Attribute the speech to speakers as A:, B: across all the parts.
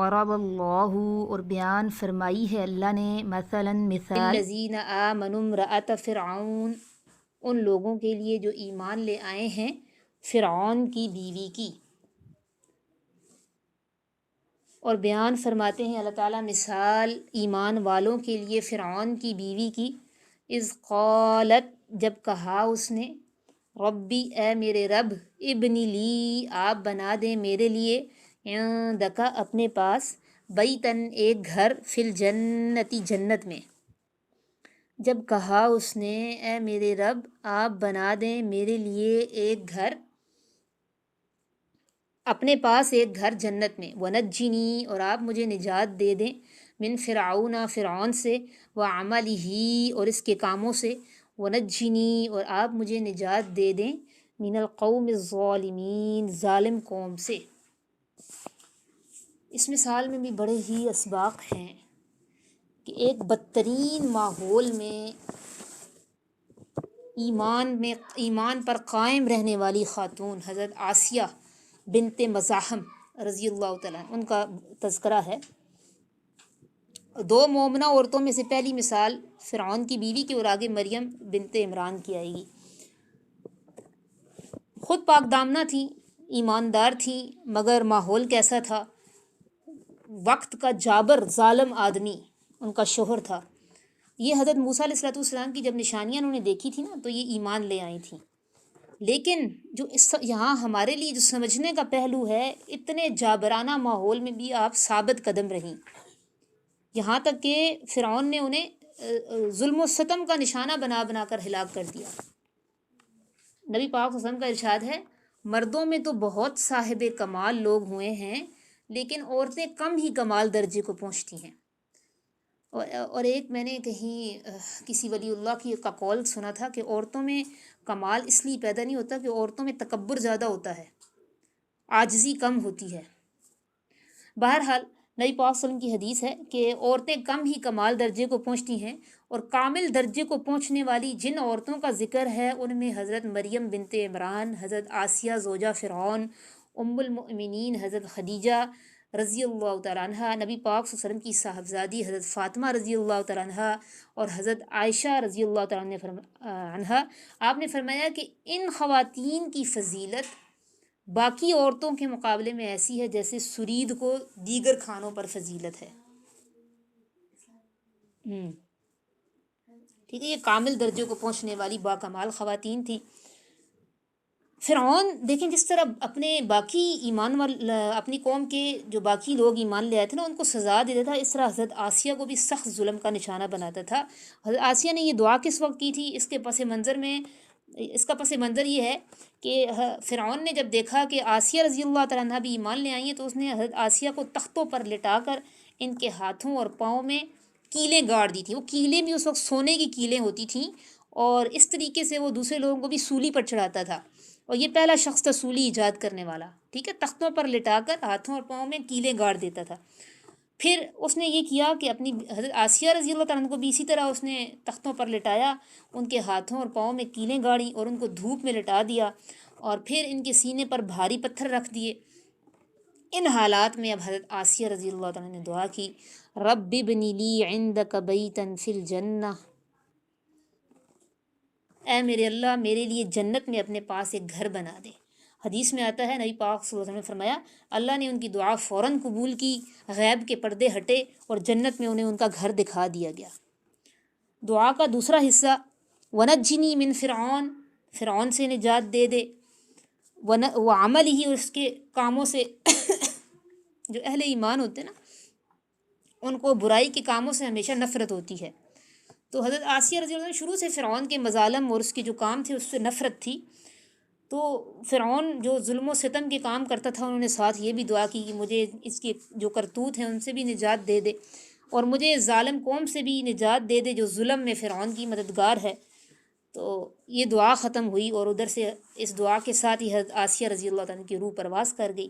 A: ضرب اللہ اور بیان فرمائی ہے اللہ نے مثلاً مثال
B: الذین آمنوا امرأۃ فرعون، ان لوگوں کے لیے جو ایمان لے آئے ہیں فرعون کی بیوی کی، اور بیان فرماتے ہیں اللہ تعالیٰ مثال ایمان والوں کے لیے فرعون کی بیوی کی، اذ قالت، جب کہا اس نے، ربی اے میرے رب، ابنی لی آپ بنا دیں میرے لیے، عندک اپنے پاس، بیتن ایک گھر، فی الجنتی جنت میں۔ جب کہا اس نے اے میرے رب آپ بنا دیں میرے لیے ایک گھر، اپنے پاس ایک گھر جنت میں، ونجنی اور آپ مجھے نجات دے دیں، من فرعون فرعون سے، وعملہ اور اس کے کاموں سے، ونجنی اور آپ مجھے نجات دے دیں، من القوم الظالمین ظالم قوم سے۔ اس مثال میں بھی بڑے ہی اسباق ہیں کہ ایک بدترین ماحول میں ایمان پر قائم رہنے والی خاتون حضرت آسیہ بنت مزاحم رضی اللہ تعالیٰ ان کا تذکرہ ہے۔ دو مومنہ عورتوں میں سے پہلی مثال فرعون کی بیوی کی، اور آگے مریم بنت عمران کی آئے گی۔ خود پاک دامنہ تھیں، ایماندار تھیں، مگر ماحول کیسا تھا؟ وقت کا جابر ظالم آدمی ان کا شوہر تھا۔ یہ حضرت موسیٰ علیہ السلام کی جب نشانیاں انہوں نے دیکھی تھی نا تو یہ ایمان لے آئی تھیں، لیکن جو یہاں ہمارے لیے جو سمجھنے کا پہلو ہے، اتنے جابرانہ ماحول میں بھی آپ ثابت قدم رہیں، یہاں تک کہ فرعون نے انہیں ظلم و ستم کا نشانہ بنا بنا کر ہلاک کر دیا۔ نبی پاک صلی اللہ علیہ وسلم کا ارشاد ہے، مردوں میں تو بہت صاحب کمال لوگ ہوئے ہیں لیکن عورتیں کم ہی کمال درجے کو پہنچتی ہیں۔ اور ایک میں نے کہیں کسی ولی اللہ کا قول سنا تھا کہ عورتوں میں کمال اس لیے پیدا نہیں ہوتا کہ عورتوں میں تکبر زیادہ ہوتا ہے، عاجزی کم ہوتی ہے۔ بہرحال نبی پاک صلی اللہ علیہ وسلم کی حدیث ہے کہ عورتیں کم ہی کمال درجے کو پہنچتی ہیں، اور کامل درجے کو پہنچنے والی جن عورتوں کا ذکر ہے ان میں حضرت مریم بنت عمران، حضرت آسیہ زوجہ فرعون، ام المؤمنین حضرت خدیجہ رضی اللہ تعالیٰ عنہ، نبی پاک صلی اللہ علیہ وسلم کی صاحبزادی حضرت فاطمہ رضی اللہ تعالیٰ عنہ، اور حضرت عائشہ رضی اللہ تعالیٰ عنہ۔ آپ نے فرمایا کہ ان خواتین کی فضیلت باقی عورتوں کے مقابلے میں ایسی ہے جیسے سرید کو دیگر کھانوں پر فضیلت ہے۔ ٹھیک ہے، یہ کامل درجے کو پہنچنے والی باکمال خواتین تھیں۔ فرعون دیکھیں جس طرح اپنے باقی اپنی قوم کے جو باقی لوگ ایمان لے آئے تھے نا ان کو سزا دیتا تھا، اس طرح حضرت آسیہ کو بھی سخت ظلم کا نشانہ بناتا تھا۔ حضرت آسیہ نے یہ دعا کس وقت کی تھی؟ اس کا پس منظر یہ ہے کہ فرعون نے جب دیکھا کہ آسیہ رضی اللہ تعالیٰ عنہ بھی ایمان لے آئی ہیں تو اس نے حضرت آسیہ کو تختوں پر لٹا کر ان کے ہاتھوں اور پاؤں میں کیلیں گاڑ دی تھی۔ وہ کیلیں بھی اس وقت سونے کی کیلیں ہوتی تھیں، اور اس طریقے سے وہ دوسرے لوگوں کو بھی سولی پر چڑھاتا تھا، اور یہ پہلا شخص تھا سولی ایجاد کرنے والا۔ ٹھیک ہے، تختوں پر لٹا کر ہاتھوں اور پاؤں میں کیلیں گاڑ دیتا تھا۔ پھر اس نے یہ کیا کہ اپنی حضرت آسیہ رضی اللہ تعالیٰ عنہ کو بھی اسی طرح اس نے تختوں پر لٹایا، ان کے ہاتھوں اور پاؤں میں کیلیں گاڑی اور ان کو دھوپ میں لٹا دیا، اور پھر ان کے سینے پر بھاری پتھر رکھ دیے۔ ان حالات میں اب حضرت آسیہ رضی اللہ تعالیٰ نے دعا کی، رب ابن لی عندک بیتا فی الجنہ، اے میرے اللہ میرے لیے جنت میں اپنے پاس ایک گھر بنا دے۔ حدیث میں آتا ہے نبی پاک صلی اللہ علیہ وسلم نے فرمایا اللہ نے ان کی دعا فوراً قبول کی، غیب کے پردے ہٹے اور جنت میں انہیں ان کا گھر دکھا دیا گیا۔ دعا کا دوسرا حصہ، ونجنی من فرعون، فرعون سے نجات دے دے، وعمل ہی اور اس کے کاموں سے جو اہل ایمان ہوتے ہیں نا ان کو برائی کے کاموں سے ہمیشہ نفرت ہوتی ہے۔ تو حضرت آسیہ رضی اللہ عنہ شروع سے فرعون کے مظالم اور اس کے جو کام تھے اس سے نفرت تھی، تو فرعون جو ظلم و ستم کے کام کرتا تھا انہوں نے ساتھ یہ بھی دعا کی کہ مجھے اس کے جو کرتوت ہیں ان سے بھی نجات دے دے، اور مجھے ظالم قوم سے بھی نجات دے دے جو ظلم میں فرعون کی مددگار ہے۔ تو یہ دعا ختم ہوئی اور ادھر سے اس دعا کے ساتھ ہی حضرت آسیہ رضی اللہ عنہ کی روح پرواز کر گئی۔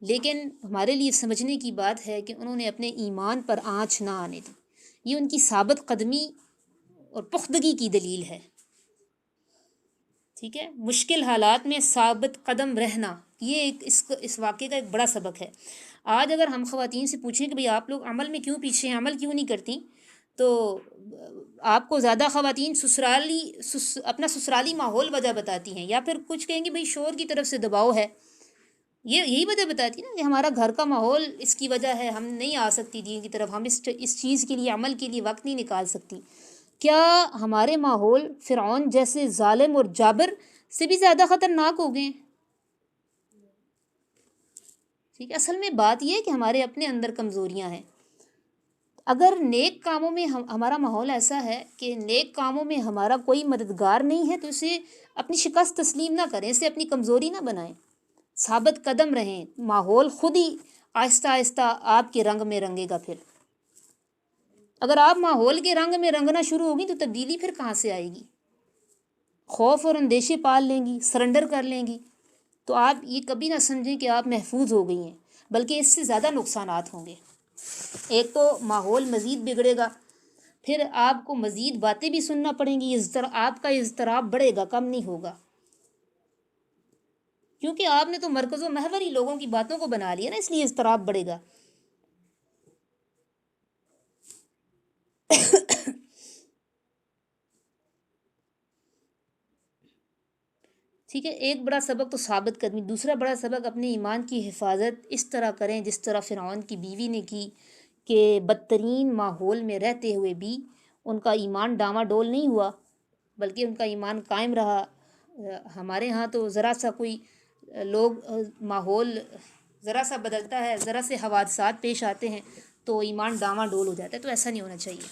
B: لیکن ہمارے لیے سمجھنے کی بات ہے کہ انہوں نے اپنے ایمان پر آنچ نہ آنے دی، یہ ان کی ثابت قدمی اور پختگی کی دلیل ہے۔ ٹھیک ہے، مشکل حالات میں ثابت قدم رہنا، یہ ایک اس واقعے کا ایک بڑا سبق ہے۔ آج اگر ہم خواتین سے پوچھیں کہ بھئی آپ لوگ عمل میں کیوں پیچھے ہیں، عمل کیوں نہیں کرتی، تو آپ کو زیادہ خواتین اپنا سسرالی ماحول وجہ بتاتی ہیں، یا پھر کچھ کہیں گے بھئی شوہر کی طرف سے دباؤ ہے، یہی وجہ بتاتی ہے نا کہ ہمارا گھر کا ماحول اس کی وجہ ہے، ہم نہیں آ سکتی دین کی طرف، ہم اس چیز کے لیے، عمل کے لیے وقت نہیں نکال سکتی۔ کیا ہمارے ماحول فرعون جیسے ظالم اور جابر سے بھی زیادہ خطرناک ہو گئے ہیں؟ ٹھیک ہے، اصل میں بات یہ ہے کہ ہمارے اپنے اندر کمزوریاں ہیں۔ اگر نیک کاموں میں ہمارا ماحول ایسا ہے کہ نیک کاموں میں ہمارا کوئی مددگار نہیں ہے، تو اسے اپنی شکست تسلیم نہ کریں، اسے اپنی کمزوری نہ بنائیں، ثابت قدم رہیں، ماحول خود ہی آہستہ آہستہ آپ کے رنگ میں رنگے گا۔ پھر اگر آپ ماحول کے رنگ میں رنگنا شروع ہوگی تو تبدیلی پھر کہاں سے آئے گی؟ خوف اور اندیشے پال لیں گی، سرنڈر کر لیں گی، تو آپ یہ کبھی نہ سمجھیں کہ آپ محفوظ ہو گئی ہیں، بلکہ اس سے زیادہ نقصانات ہوں گے۔ ایک تو ماحول مزید بگڑے گا، پھر آپ کو مزید باتیں بھی سننا پڑیں گی، آپ کا اضطراب بڑھے گا، کم نہیں ہوگا، کیونکہ آپ نے تو مرکز و محور ہی لوگوں کی باتوں کو بنا لیا نا، اس لیے اضطراب بڑھے گا۔ ٹھیک ہے، ایک بڑا سبق تو ثابت قدمی، دوسرا بڑا سبق اپنے ایمان کی حفاظت اس طرح کریں جس طرح فرعون کی بیوی نے کی، کہ بدترین ماحول میں رہتے ہوئے بھی ان کا ایمان ڈاما ڈول نہیں ہوا، بلکہ ان کا ایمان قائم رہا۔ ہمارے ہاں تو ذرا سا کوئی ماحول ذرا سا بدلتا ہے، ذرا سے حوادثات پیش آتے ہیں تو ایمان ڈاما ڈول ہو جاتا ہے، تو ایسا نہیں ہونا چاہیے۔